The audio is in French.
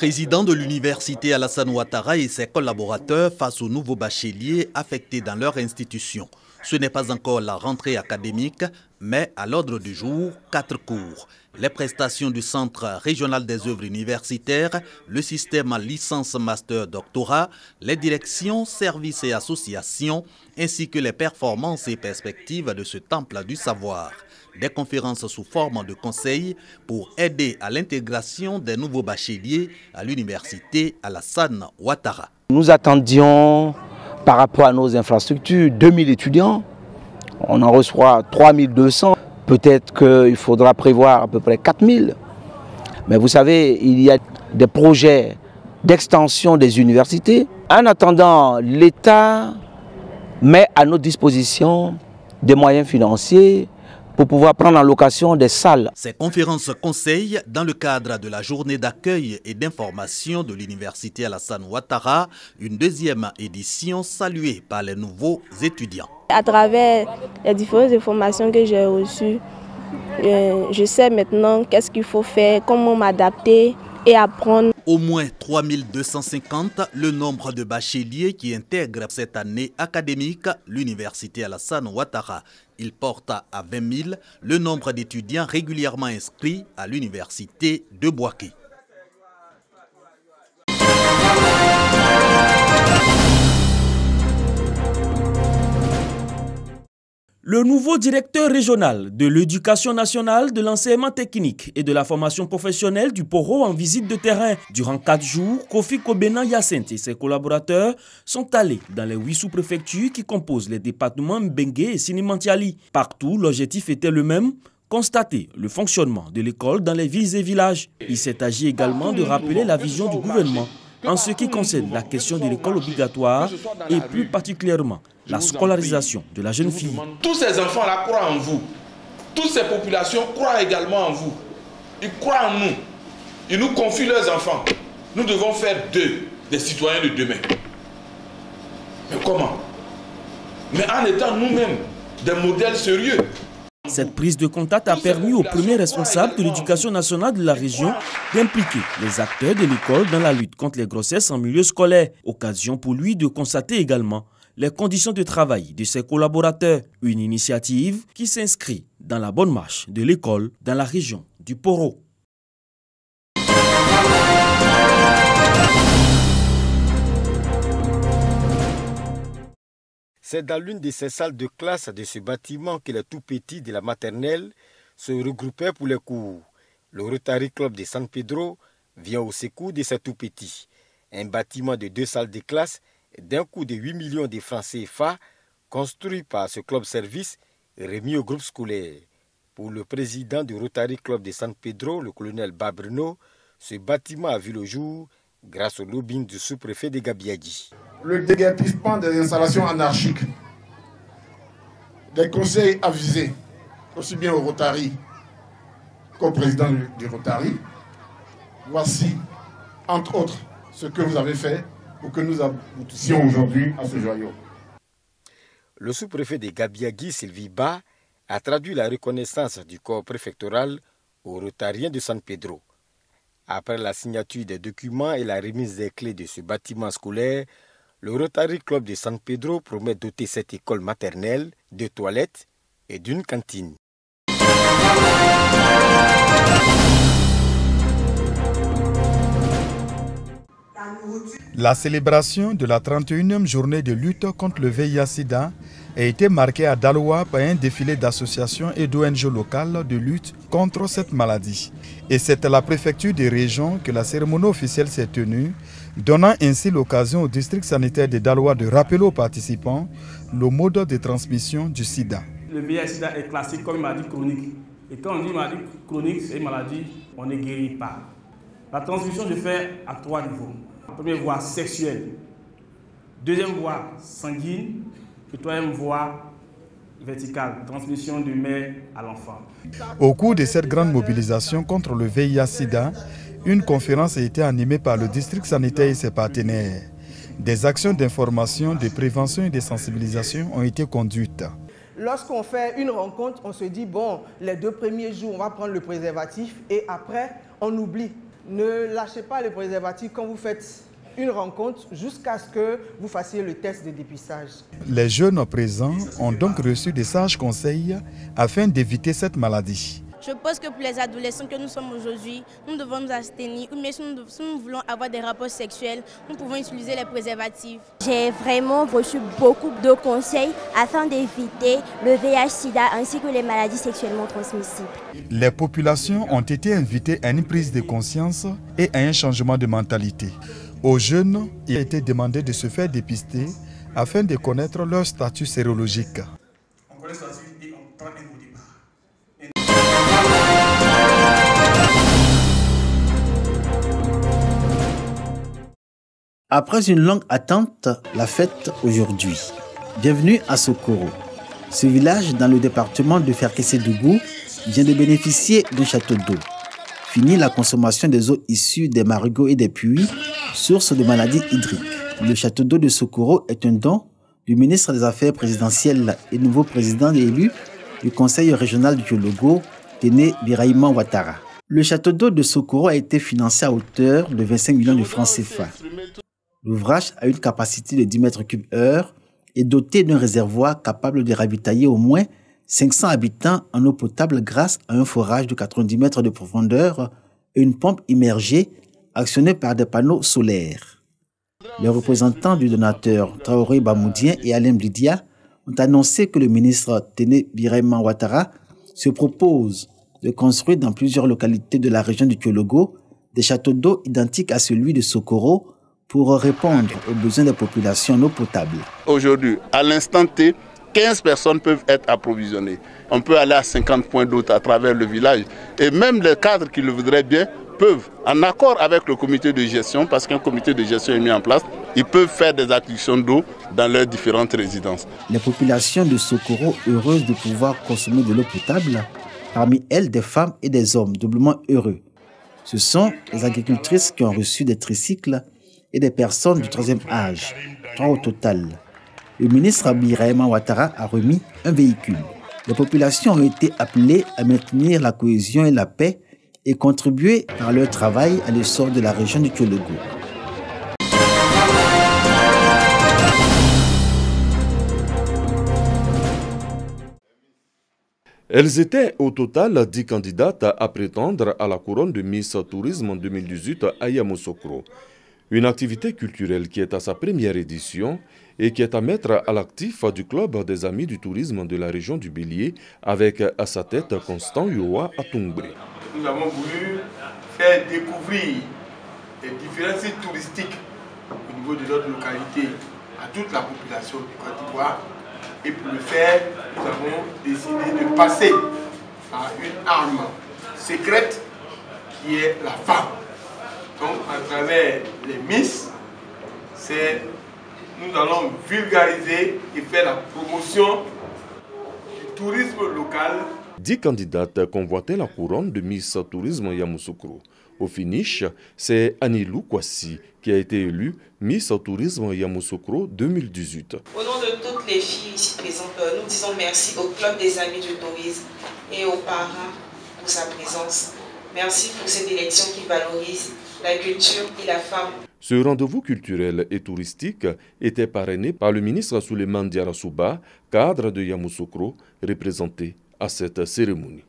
président de l'université Alassane Ouattara et ses collaborateurs face aux nouveaux bacheliers affectés dans leur institution. Ce n'est pas encore la rentrée académique, mais à l'ordre du jour, 4 cours. Les prestations du Centre régional des œuvres universitaires, le système licence master doctorat, les directions, services et associations, ainsi que les performances et perspectives de ce temple du savoir. Des conférences sous forme de conseils pour aider à l'intégration des nouveaux bacheliers à l'université Alassane Ouattara. Nous attendions, par rapport à nos infrastructures, 2000 étudiants. On en reçoit 3200. Peut-être qu'il faudra prévoir à peu près 4000. Mais vous savez, il y a des projets d'extension des universités. En attendant, l'État met à notre disposition des moyens financiers pour pouvoir prendre en location des salles. Ces conférences conseillent dans le cadre de la journée d'accueil et d'information de l'université Alassane Ouattara, une deuxième édition saluée par les nouveaux étudiants. À travers les différentes informations que j'ai reçues, je sais maintenant qu'est-ce qu'il faut faire, comment m'adapter et apprendre. Au moins 3250, le nombre de bacheliers qui intègrent cette année académique l'université Alassane Ouattara. Il porte à 20 000 le nombre d'étudiants régulièrement inscrits à l'université de Bouaké. Le nouveau directeur régional de l'éducation nationale, de l'enseignement technique et de la formation professionnelle du Poro en visite de terrain. Durant 4 jours, Kofi Kobena Yacinthe et ses collaborateurs sont allés dans les 8 sous-préfectures qui composent les départements Mbengue et Sinimantiali. Partout, l'objectif était le même, constater le fonctionnement de l'école dans les villes et villages. Il s'est agi également de rappeler la vision du gouvernement en ce qui concerne la question de l'école obligatoire et plus particulièrement la scolarisation de la jeune fille. Tous ces enfants-là croient en vous. Toutes ces populations croient également en vous. Ils croient en nous. Ils nous confient leurs enfants. Nous devons faire d'eux des citoyens de demain. Mais comment? Mais en étant nous-mêmes des modèles sérieux. Cette prise de contact a permis aux premiers responsables de l'éducation nationale de la région d'impliquer les acteurs de l'école dans la lutte contre les grossesses en milieu scolaire. Occasion pour lui de constater également les conditions de travail de ses collaborateurs. Une initiative qui s'inscrit dans la bonne marche de l'école dans la région du Poro. C'est dans l'une de ces salles de classe de ce bâtiment que les tout-petits de la maternelle se regroupaient pour les cours. Le Rotary Club de San Pedro vient au secours de ces tout-petits. Un bâtiment de 2 salles de classe d'un coût de 8 millions de francs CFA, construit par ce club service et remis au groupe scolaire. Pour le président du Rotary Club de San Pedro, le colonel Babrino, ce bâtiment a vu le jour grâce au lobbying du sous-préfet de Gabiagui. Le déguerpissement des installations anarchiques, des conseils avisés, aussi bien au Rotary qu'au président du Rotary. Voici, entre autres, ce que vous avez fait pour que nous aboutissions aujourd'hui à ce joyau. Le sous-préfet de Gabiagui, Sylvie Ba, a traduit la reconnaissance du corps préfectoral aux Rotariens de San Pedro. Après la signature des documents et la remise des clés de ce bâtiment scolaire, le Rotary Club de San Pedro promet doter cette école maternelle de toilettes et d'une cantine. La célébration de la 31e journée de lutte contre le VIH-Sida a été marquée à Daloa par un défilé d'associations et d'ONG locales de lutte contre cette maladie. Et c'est à la préfecture des régions que la cérémonie officielle s'est tenue, donnant ainsi l'occasion au district sanitaire de Daloa de rappeler aux participants le mode de transmission du sida. Le VIH-Sida est classé comme une maladie chronique. Et quand on dit maladie chronique, c'est une maladie, on ne guérit pas. La transmission se fait à 3 niveaux. Première voie sexuelle, deuxième voie sanguine et troisième voie verticale, transmission de mère à l'enfant. Au cours de cette grande mobilisation contre le VIH-Sida, une conférence a été animée par le district sanitaire et ses partenaires. Des actions d'information, de prévention et de sensibilisation ont été conduites. Lorsqu'on fait une rencontre, on se dit, bon, les 2 premiers jours, on va prendre le préservatif et après, on oublie. ne lâchez pas le préservatif quand vous faites une rencontre jusqu'à ce que vous fassiez le test de dépistage. Les jeunes présents ont donc reçu des sages conseils afin d'éviter cette maladie. Je pense que pour les adolescents que nous sommes aujourd'hui, nous devons nous abstenir. Mais si nous voulons avoir des rapports sexuels, nous pouvons utiliser les préservatifs. J'ai vraiment reçu beaucoup de conseils afin d'éviter le VIH/SIDA ainsi que les maladies sexuellement transmissibles. Les populations ont été invitées à une prise de conscience et à un changement de mentalité. Aux jeunes, il a été demandé de se faire dépister afin de connaître leur statut sérologique. Après une longue attente, la fête aujourd'hui. Bienvenue à Sokoro. Ce village dans le département de Ferkessédougou vient de bénéficier d'un château d'eau. Fini la consommation des eaux issues des marigots et des puits, source de maladies hydriques. Le château d'eau de Sokoro est un don du ministre des Affaires présidentielles et nouveau président élu du Conseil régional du Kyologo, Téné Birahima Ouattara. Le château d'eau de Sokoro a été financé à hauteur de 25 millions de francs CFA. L'ouvrage a une capacité de 10 mètres cubes heure et doté d'un réservoir capable de ravitailler au moins 500 habitants en eau potable grâce à un forage de 90 mètres de profondeur et une pompe immergée actionnée par des panneaux solaires. Les représentants du donateur Traoré Bamoudien et Alain Blidia ont annoncé que le ministre Téné Birahima Ouattara se propose de construire dans plusieurs localités de la région du Kyologo des châteaux d'eau identiques à celui de Sokoro pour répondre aux besoins des populations en eau potable. Aujourd'hui, à l'instant T, 15 personnes peuvent être approvisionnées. On peut aller à 50 points d'eau à travers le village. Et même les cadres qui le voudraient bien peuvent, en accord avec le comité de gestion, parce qu'un comité de gestion est mis en place, ils peuvent faire des acquisitions d'eau dans leurs différentes résidences. Les populations de Sokoro, heureuses de pouvoir consommer de l'eau potable, parmi elles des femmes et des hommes doublement heureux. Ce sont les agricultrices qui ont reçu des tricycles et des personnes du troisième âge, 3 au total. Le ministre Birahima Ouattara a remis un véhicule. Les populations ont été appelées à maintenir la cohésion et la paix et contribuer par leur travail à l'essor de la région du Kyologo. Elles étaient au total 10 candidates à prétendre à la couronne de Miss Tourisme en 2018 à Yamoussoukro. Une activité culturelle qui est à sa première édition et qui est à mettre à l'actif du Club des Amis du Tourisme de la région du Bélier avec à sa tête Constant Yoa Atungbri. Nous avons voulu faire découvrir les différents sites touristiques au niveau de notre localité à toute la population de Côte d'Ivoire. Et pour le faire, nous avons décidé de passer à une arme secrète qui est la femme. Donc, à travers les Miss, nous allons vulgariser et faire la promotion du tourisme local. 10 candidates convoitaient la couronne de Miss Tourisme Yamoussoukro. Au finish, c'est Anilou Kwasi qui a été élue Miss Tourisme Yamoussoukro 2018. Au nom de toutes les filles ici présentes, nous disons merci au Club des Amis du Tourisme et aux parents pour sa présence. Merci pour cette élection qui valorise la culture et la femme. Ce rendez-vous culturel et touristique était parrainé par le ministre Souleymane Diarra Souba, cadre de Yamoussoukro, représenté à cette cérémonie.